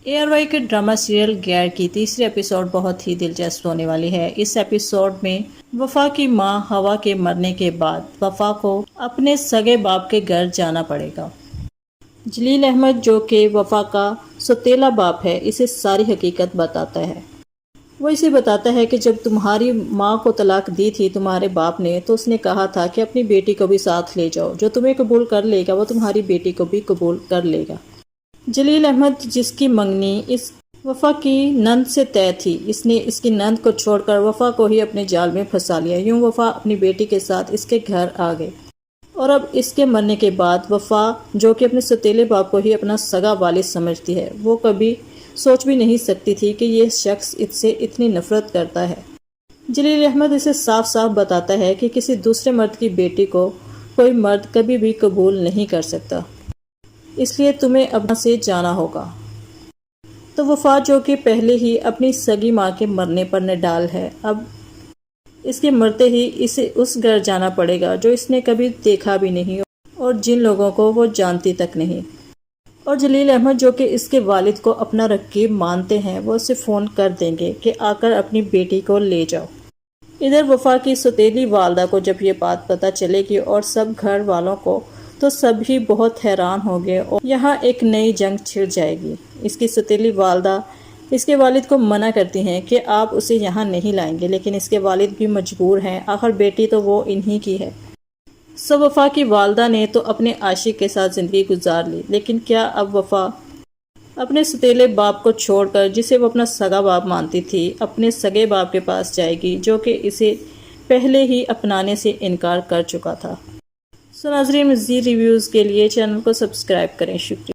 ARY کے drama serial غیر کی تیسری ایپیسوڈ بہت ہی دلچسپ ہونے والی ہے۔ اس ایپیسوڈ میں وفا کی ماں ہوا کے مرنے کے بعد وفا کو اپنے سگے باپ کے گھر جانا پڑے گا۔ جلیل احمد جو کہ وفا کا سوتیلا باپ ہے اسے ساری حقیقت بتاتا ہے۔ وہ اسے بتاتا ہے کہ جب تمہاری ماں کو طلاق دی تھی تمہارے باپ نے تو اس نے کہا تھا کہ اپنی بیٹی کو بھی ساتھ لے جاؤ، جو تمہیں قبول کر لے گا وہ تمہاری بیٹی کو بھی قبول کر لے گا۔ جلیل احمد جس کی منگنی اس وفا کی نند سے طے تھی، اس نے اس کی نند کو چھوڑ کر وفا کو ہی اپنے جال میں پھنسا لیا۔ یوں وفا اپنی بیٹی کے ساتھ اس کے گھر آ گئی اور اب اس کے مرنے کے بعد وفا جو کہ اپنے سوتیلے باپ کو ہی اپنا سگا والد سمجھتی ہے، وہ کبھی سوچ بھی نہیں سکتی تھی کہ یہ شخص اس سے اتنی نفرت کرتا ہے۔ جلیل احمد اسے صاف صاف بتاتا ہے کہ کسی دوسرے مرد کی بیٹی کو کوئی مرد کبھی بھی قبول نہیں کر سکتا، اس لیے تمہیں اب سے جانا ہوگا۔ تو وفا جو کہ پہلے ہی اپنی سگی ماں کے مرنے پر نڈال ہے، اب اس کے مرتے ہی اسے اس گھر جانا پڑے گا جو اس نے کبھی دیکھا بھی نہیں اور جن لوگوں کو وہ جانتی تک نہیں۔ اور جلیل احمد جو کہ اس کے والد کو اپنا رقیب مانتے ہیں وہ اسے فون کر دیں گے کہ آ کر اپنی بیٹی کو لے جاؤ۔ ادھر وفا کی سوتیلی والدہ کو جب یہ بات پتہ چلے گی اور سب گھر والوں کو، تو سبھی بہت حیران ہوں گے اور یہاں ایک نئی جنگ چھڑ جائے گی۔ اس کی سوتیلی والدہ اس کے والد کو منع کرتی ہیں کہ آپ اسے یہاں نہیں لائیں گے، لیکن اس کے والد بھی مجبور ہیں، آخر بیٹی تو وہ انہی کی ہے۔ سو وفا کی والدہ نے تو اپنے عاشق کے ساتھ زندگی گزار لی، لیکن کیا اب وفا اپنے سوتیلے باپ کو چھوڑ کر جسے وہ اپنا سگا باپ مانتی تھی اپنے سگے باپ کے پاس جائے گی جو کہ اسے پہلے ہی اپنانے سے انکار کر چکا تھا؟ سو ناظرین، مزید ریویوز کے لیے چینل کو سبسکرائب کریں۔ شکریہ۔